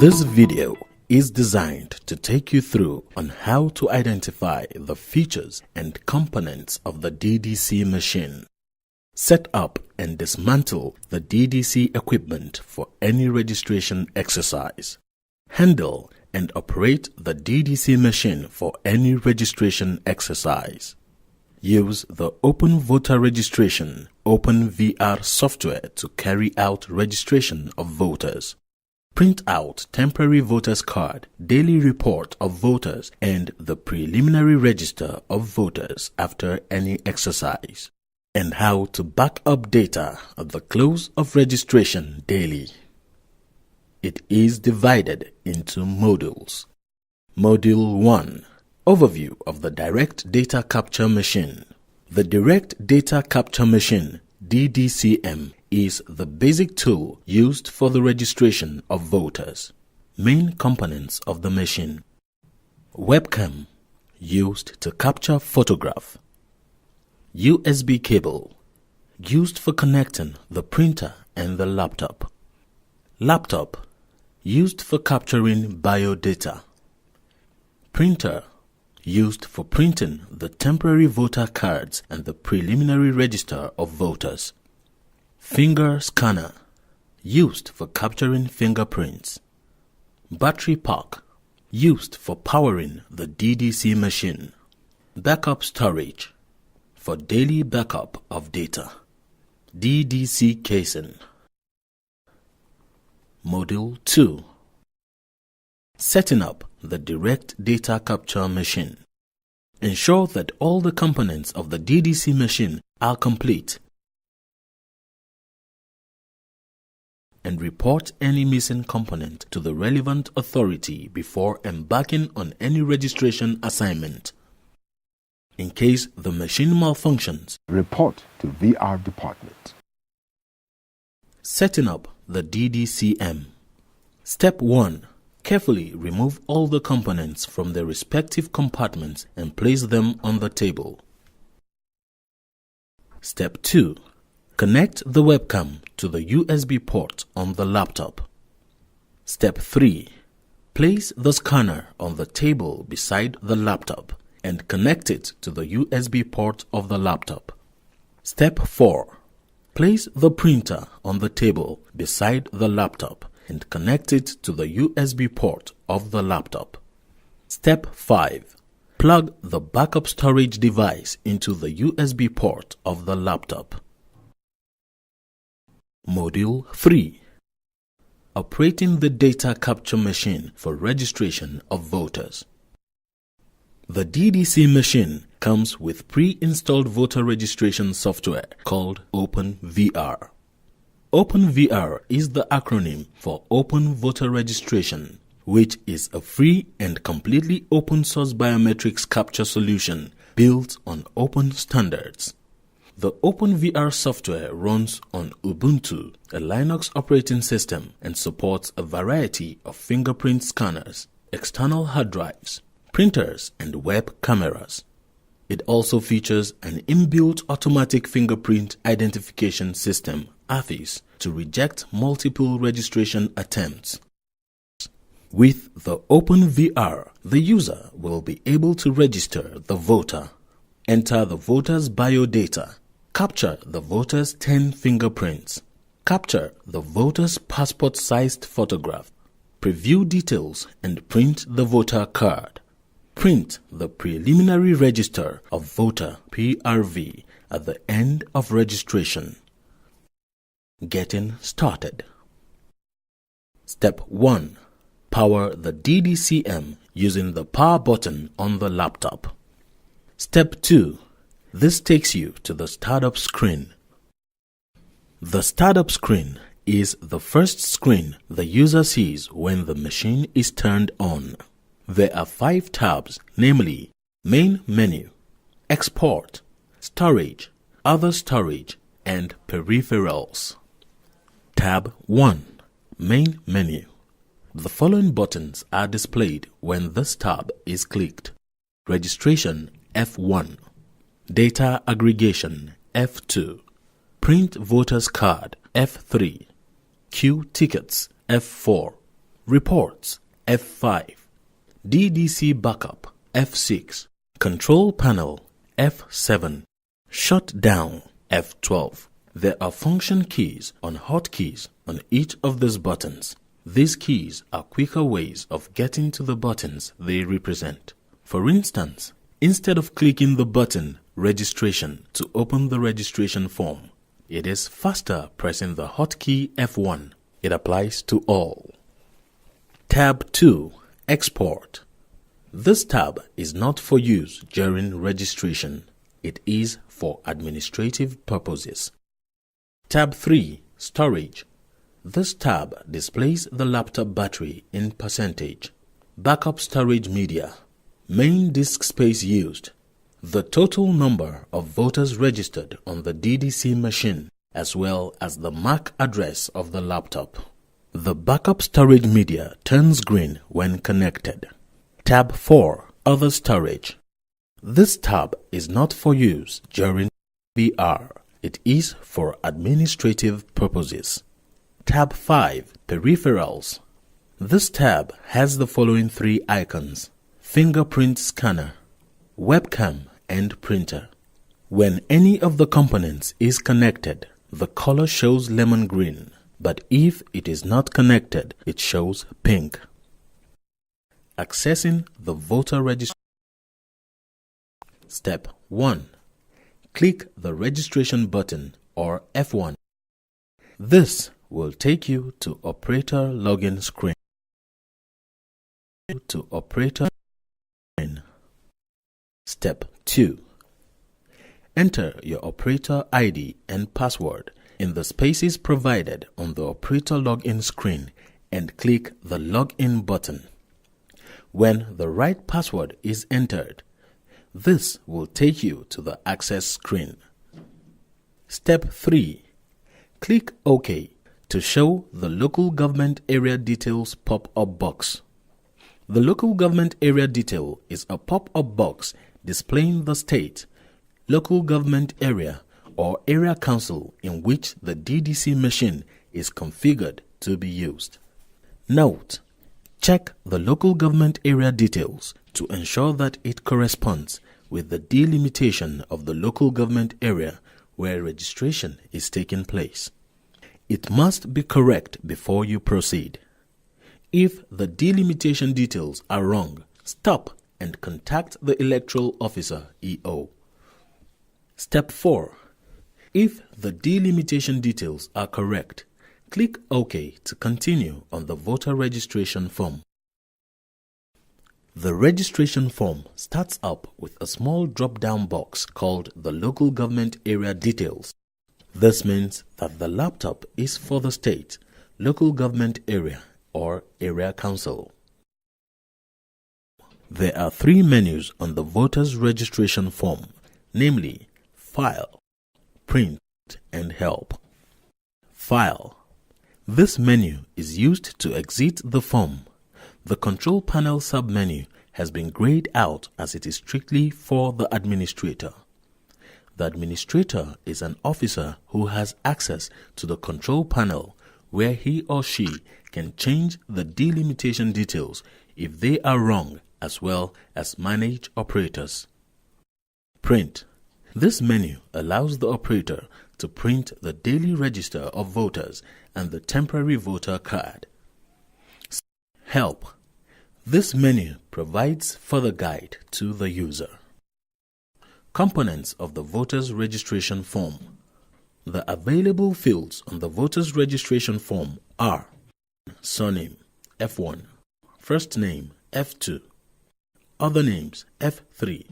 This video is designed to take you through on how to identify the features and components of the DDC machine. Set up and dismantle the DDC equipment for any registration exercise. Handle and operate the DDC machine for any registration exercise. Use the Open Voter Registration (OpenVR) software to carry out registration of voters. Print out temporary voters card, daily report of voters, and the preliminary register of voters after any exercise. And how to back up data at the close of registration daily. It is divided into modules. Module 1. Overview of the Direct Data Capture Machine. The Direct Data Capture Machine, DDCM, is the basic tool used for the registration of voters. Main components of the machine. Webcam, used to capture photograph. USB cable, used for connecting the printer and the laptop. Laptop, used for capturing biodata. Printer, used for printing the temporary voter cards and the preliminary register of voters. Finger scanner, used for capturing fingerprints. Battery pack, used for powering the DDC machine. Backup storage, for daily backup of data. DDC casing. Module 2. Setting up the Direct Data Capture Machine. Ensure that all the components of the DDC machine are complete and report any missing component to the relevant authority before embarking on any registration assignment. In case the machine malfunctions, report to VR department. Setting up the DDCM. Step 1. Carefully remove all the components from their respective compartments and place them on the table. Step 2. Connect the webcam to the USB port on the laptop. Step 3. Place the scanner on the table beside the laptop and connect it to the USB port of the laptop. Step 4. Place the printer on the table beside the laptop and connect it to the USB port of the laptop. Step 5. Plug the backup storage device into the USB port of the laptop. Module 3. Operating the data capture machine for registration of voters. The DDC machine comes with pre-installed voter registration software called OpenVR. OpenVR is the acronym for Open Voter Registration, which is a free and completely open-source biometrics capture solution built on open standards. The OpenVR software runs on Ubuntu, a Linux operating system, and supports a variety of fingerprint scanners, external hard drives, printers, and web cameras. It also features an inbuilt automatic fingerprint identification system, AFIS, to reject multiple registration attempts. With the OpenVR, the user will be able to register the voter, enter the voter's biodata, capture the voter's 10 fingerprints, capture the voter's passport-sized photograph, preview details and print the voter card, print the preliminary register of voter (PRV) at the end of registration. Getting started. Step 1. Power the DDCM using the power button on the laptop. Step 2. This takes you to the startup screen. The startup screen is the first screen the user sees when the machine is turned on. There are 5 tabs, namely Main Menu, Export, Storage, Other Storage, and Peripherals. Tab 1. Main Menu. The following buttons are displayed when this tab is clicked. Registration F1. Data Aggregation F2. Print Voter's Card F3. Queue Tickets F4. Reports F5, DDC Backup F6, Control Panel F7, Shutdown F12. There are function keys on hotkeys on each of these buttons. These keys are quicker ways of getting to the buttons they represent. For instance, instead of clicking the button Registration to open the registration form, it is faster pressing the hotkey F1. It applies to all. Tab 2, Export. This tab is not for use during registration. It is for administrative purposes. Tab 3, Storage. This tab displays the laptop battery in percentage. Backup storage media. Main disk space used. The total number of voters registered on the DDC machine, as well as the MAC address of the laptop. The backup storage media turns green when connected. Tab 4, Other Storage. This tab is not for use during VR. It is for administrative purposes. Tab 5, Peripherals. This tab has the following three icons: fingerprint scanner, webcam, and printer. When any of the components is connected, the color shows lemon green, but if it is not connected, it shows pink. Accessing the voter registration. Step 1. Click the registration button or F1. This will take you to operator login screen. Step 2. Enter your operator ID and password in the spaces provided on the operator login screen and click the login button. When the right password is entered, this will take you to the access screen. Step 3. Click OK to show the Local Government Area Details pop-up box. The Local Government Area Detail is a pop-up box displaying the state, local government area, or area council in which the DDC machine is configured to be used. Note: check the Local Government Area Details to ensure that it corresponds with the delimitation of the local government area where registration is taking place. It must be correct before you proceed. If the delimitation details are wrong, stop and contact the Electoral Officer EO. Step 4. If the delimitation details are correct, click OK to continue on the voter registration form. The registration form starts up with a small drop-down box called the Local Government Area Details. This means that the laptop is for the state, local government area, or area council. There are three menus on the voter's registration form, namely File, Print, and Help. File. This menu is used to exit the form. The Control Panel submenu has been grayed out as it is strictly for the administrator. The administrator is an officer who has access to the Control Panel where he or she can change the delimitation details if they are wrong, as well as manage operators. Print. This menu allows the operator to print the daily register of voters and the temporary voter card. Help. This menu provides further guide to the user. Components of the voter's registration form. The available fields on the voter's registration form are surname F1, first name F2, other names F3,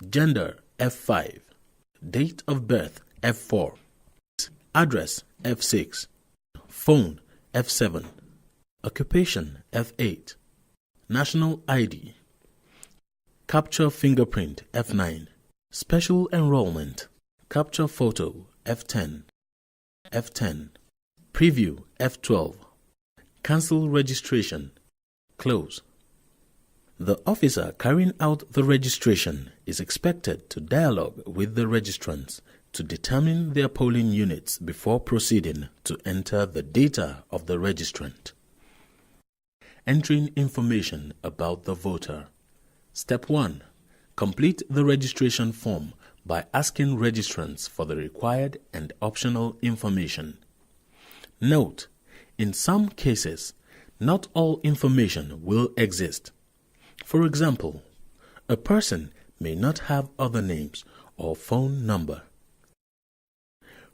gender F5, date of birth F4, address F6, phone F7, occupation F8, national ID, capture fingerprint F9, special enrollment, capture photo F10, preview F12, cancel registration, close. The officer carrying out the registration is expected to dialogue with the registrants to determine their polling units before proceeding to enter the data of the registrant. Entering information about the voter. Step 1. Complete the registration form by asking registrants for the required and optional information. Note: in some cases, not all information will exist. For example, a person may not have other names or phone number.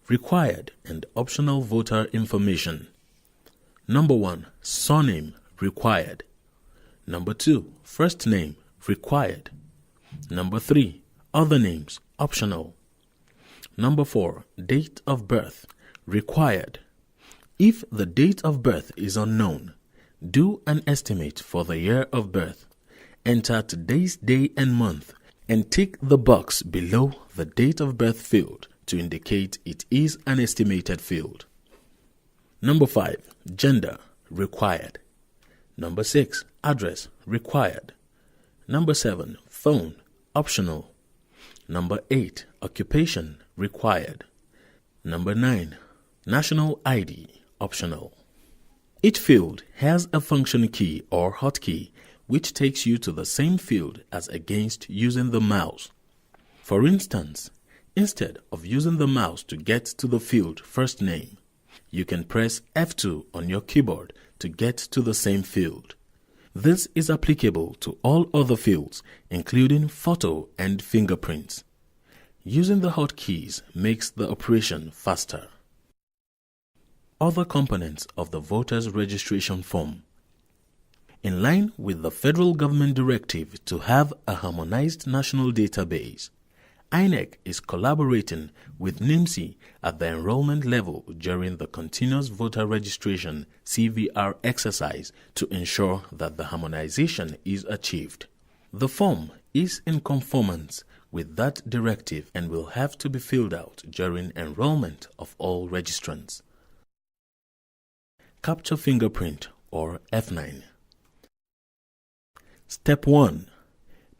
Required and optional voter information. Number 1. Surname required. Number 2. First name required. Number 3. Other names optional. Number 4. Date of birth required. If the date of birth is unknown, do an estimate for the year of birth. Enter today's day and month and tick the box below the date of birth field to indicate it is an estimated field. Number 5. Gender required. Number 6. Address required. Number 7. Phone optional. Number 8. Occupation required. Number 9. National ID optional. Each field has a function key or hotkey which takes you to the same field as against using the mouse. For instance, instead of using the mouse to get to the field first name, you can press F2 on your keyboard to get to the same field. This is applicable to all other fields, including photo and fingerprints. Using the hotkeys makes the operation faster. Other components of the voter's registration form. In line with the federal government directive to have a harmonized national database, Inec is collaborating with NIMC at the enrollment level during the Continuous Voter Registration (CVR) exercise to ensure that the harmonization is achieved. The form is in conformance with that directive and will have to be filled out during enrollment of all registrants. Capture fingerprint or F9. Step 1.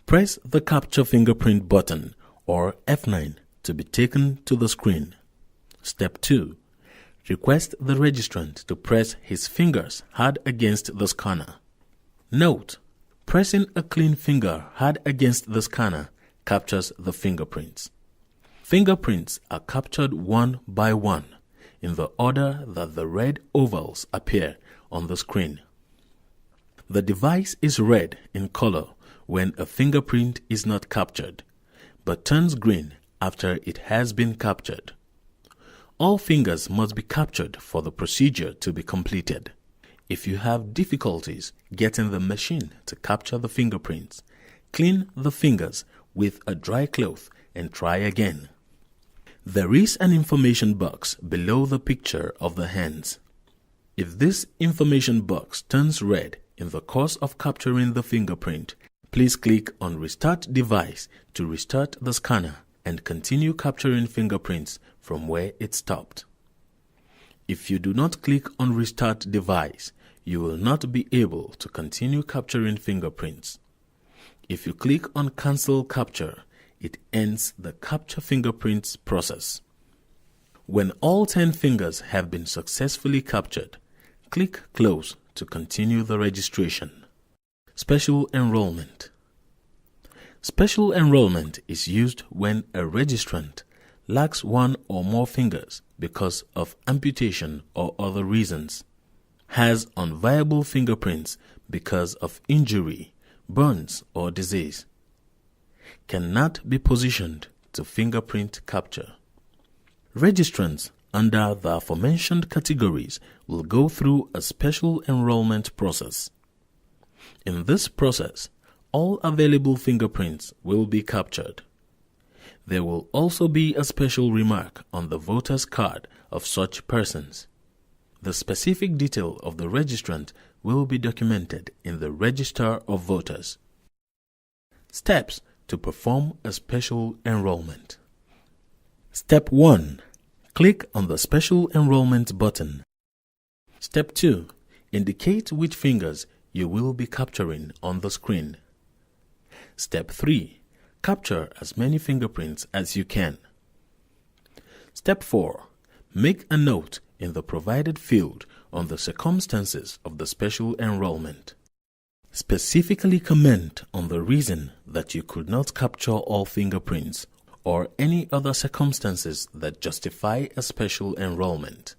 Press the Capture Fingerprint button or F9 to be taken to the screen. Step 2. Request the registrant to press his fingers hard against the scanner. Note: pressing a clean finger hard against the scanner captures the fingerprints. Fingerprints are captured one by one in the order that the red ovals appear on the screen. The device is red in color when a fingerprint is not captured, but turns green after it has been captured. All fingers must be captured for the procedure to be completed. If you have difficulties getting the machine to capture the fingerprints, clean the fingers with a dry cloth and try again. There is an information box below the picture of the hands. If this information box turns red in the course of capturing the fingerprint, please click on Restart Device to restart the scanner and continue capturing fingerprints from where it stopped. If you do not click on Restart Device, you will not be able to continue capturing fingerprints. If you click on Cancel Capture, it ends the Capture Fingerprints process. When all 10 fingers have been successfully captured, click Close to continue the registration. Special enrollment. Special enrollment is used when a registrant lacks one or more fingers because of amputation or other reasons, has unviable fingerprints because of injury, burns, or disease, cannot be positioned to fingerprint capture. Registrants under the aforementioned categories will go through a special enrollment process. In this process, all available fingerprints will be captured. There will also be a special remark on the voter's card of such persons. The specific detail of the registrant will be documented in the Register of Voters. Steps to perform a special enrollment. Step 1. Click on the Special Enrollment button. Step 2. Indicate which fingers you will be capturing on the screen. Step 3. Capture as many fingerprints as you can. Step 4. Make a note in the provided field on the circumstances of the special enrollment. Specifically comment on the reason that you could not capture all fingerprints or any other circumstances that justify a special enrollment.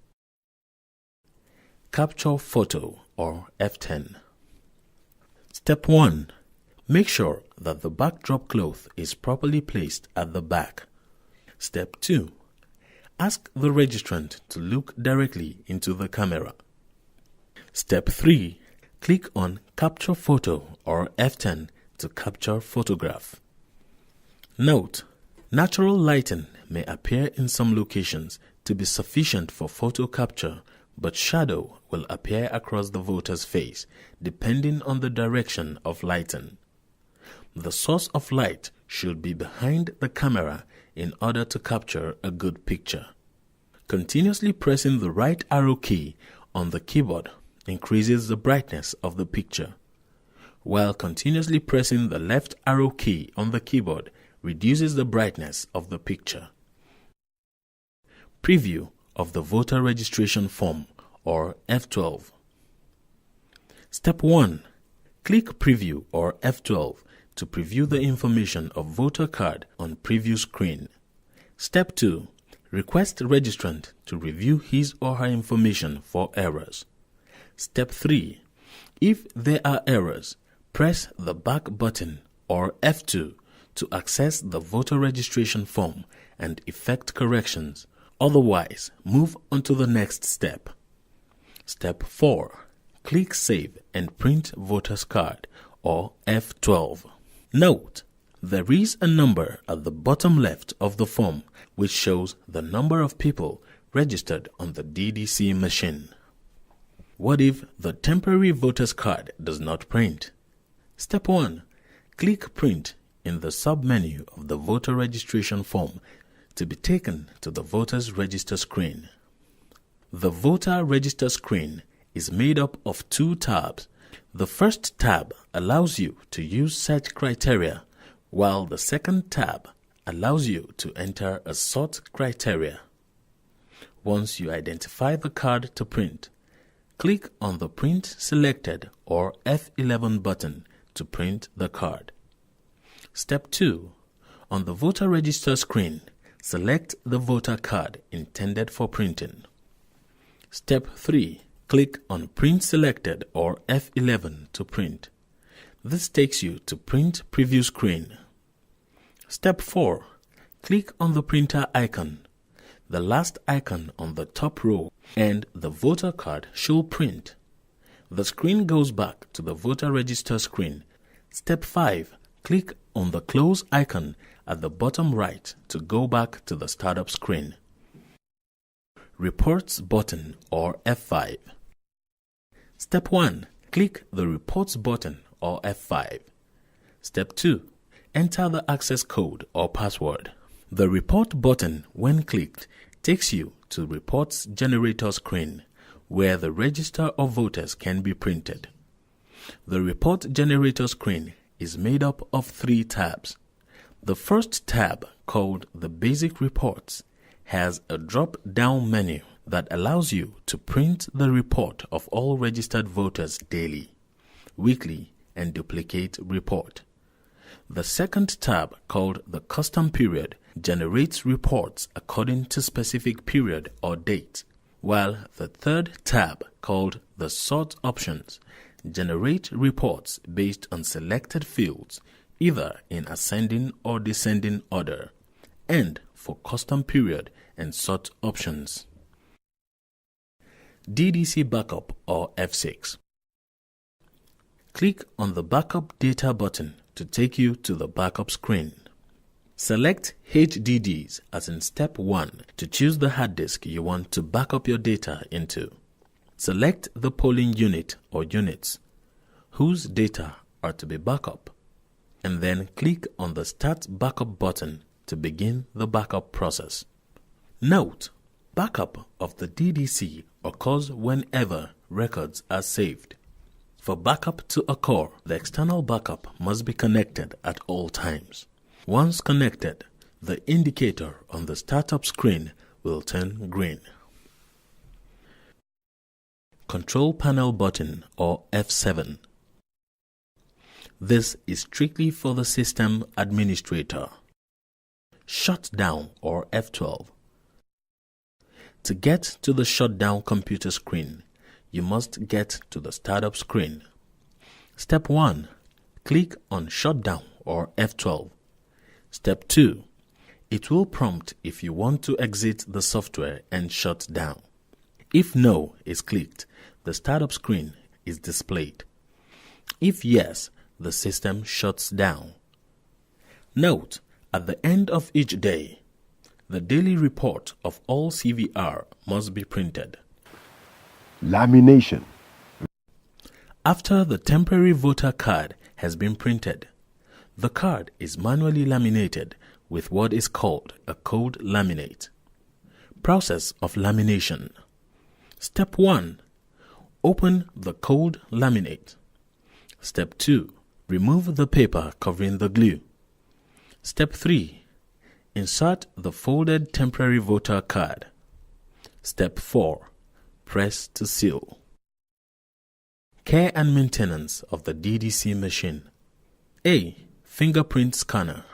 Capture photo or F10. Step 1. Make sure that the backdrop cloth is properly placed at the back. Step 2. Ask the registrant to look directly into the camera. Step 3. Click on Capture Photo or F10 to capture photograph. Note: natural lighting may appear in some locations to be sufficient for photo capture, but shadow will appear across the voter's face depending on the direction of lighting. The source of light should be behind the camera in order to capture a good picture. Continuously pressing the right arrow key on the keyboard increases the brightness of the picture, while continuously pressing the left arrow key on the keyboard reduces the brightness of the picture. Preview of the voter registration form or F12. Step 1. Click Preview or F12 to preview the information of voter card on preview screen. Step 2. Request registrant to review his or her information for errors. Step 3. If there are errors, press the back button or F2 to access the voter registration form and effect corrections. Otherwise, move on to the next step. Step 4. Click Save and print voter's card or F12. Note: there is a number at the bottom left of the form which shows the number of people registered on the Ddcm machine. What if the temporary voter's card does not print? Step 1. Click Print in the sub-menu of the voter registration form to be taken to the voter's register screen. The voter register screen is made up of 2 tabs. The first tab allows you to use search criteria, while the second tab allows you to enter a sort criteria. Once you identify the card to print, click on the Print Selected or F11 button to print the card. Step 2. On the voter register screen, select the voter card intended for printing. Step 3. Click on Print Selected or F11 to print. This takes you to Print Preview screen. Step 4. Click on the printer icon, the last icon on the top row, and the voter card should print. The screen goes back to the voter register screen. Step 5. Click on the Close icon at the bottom right to go back to the startup screen. Reports button or F5. Step 1. Click the Reports button or F5. Step 2. Enter the access code or password. The Report button, when clicked, takes you to Reports Generator screen, where the register of voters can be printed. The Report Generator screen is made up of 3 tabs. The first tab, called the Basic Reports, has a drop-down menu that allows you to print the report of all registered voters daily, weekly, and duplicate report. The second tab, called the Custom Period, generates reports according to specific period or date, while the third tab, called the Sort Options, generates reports based on selected fields, either in ascending or descending order, and for Custom Period and Sort Options. DDC Backup or F6. Click on the Backup Data button to take you to the backup screen. Select HDDs as in Step 1 to choose the hard disk you want to back up your data into. Select the polling unit or units whose data are to be backup, and then click on the Start Backup button to begin the backup process. Note: backup of the DDC occurs whenever records are saved. For backup to occur, the external backup must be connected at all times. Once connected, the indicator on the startup screen will turn green. Control Panel button or F7. This is strictly for the system administrator. Shutdown or F12. To get to the shutdown computer screen, you must get to the startup screen. Step 1. Click on Shutdown or F12. Step 2. It will prompt if you want to exit the software and shut down. If No is clicked, the startup screen is displayed. If yes, the system shuts down. Note, at the end of each day, the daily report of all CVR must be printed. Lamination. After the temporary voter card has been printed, the card is manually laminated with what is called a cold laminate. Process of lamination. Step 1. Open the cold laminate. Step 2. Remove the paper covering the glue. Step 3. Insert the folded temporary voter card. Step 4. Press to seal. Care and maintenance of the DDC machine. A. Fingerprint scanner.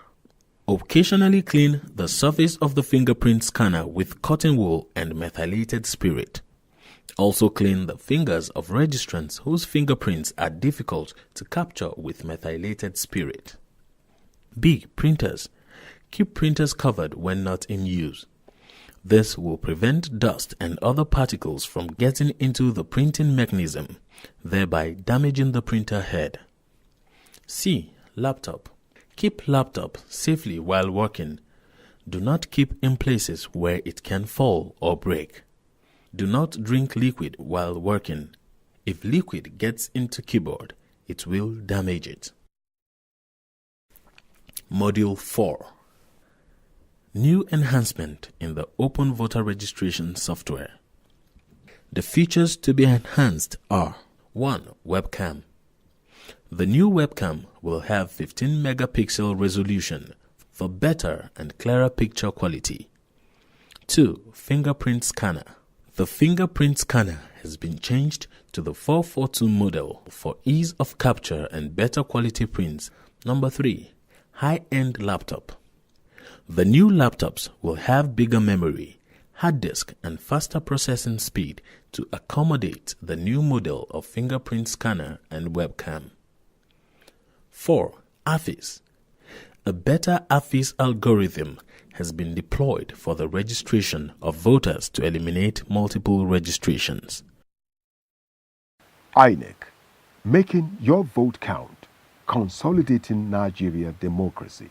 Occasionally clean the surface of the fingerprint scanner with cotton wool and methylated spirit. Also clean the fingers of registrants whose fingerprints are difficult to capture with methylated spirit. B. Printers. Keep printers covered when not in use. This will prevent dust and other particles from getting into the printing mechanism, thereby damaging the printer head. C. Laptop. Keep laptop safely while working. Do not keep in places where it can fall or break. Do not drink liquid while working. If liquid gets into keyboard, it will damage it. Module 4. New enhancement in the Open Voter Registration software. The features to be enhanced are 1. Webcam. The new webcam will have 15 megapixel resolution for better and clearer picture quality. 2. Fingerprint scanner. The fingerprint scanner has been changed to the 442 model for ease of capture and better quality prints. Number 3. High-end laptop. The new laptops will have bigger memory, hard disk, and faster processing speed to accommodate the new model of fingerprint scanner and webcam. 4. AFIS. A better AFIS algorithm has been deployed for the registration of voters to eliminate multiple registrations. Inec. Making your vote count. Consolidating Nigeria democracy.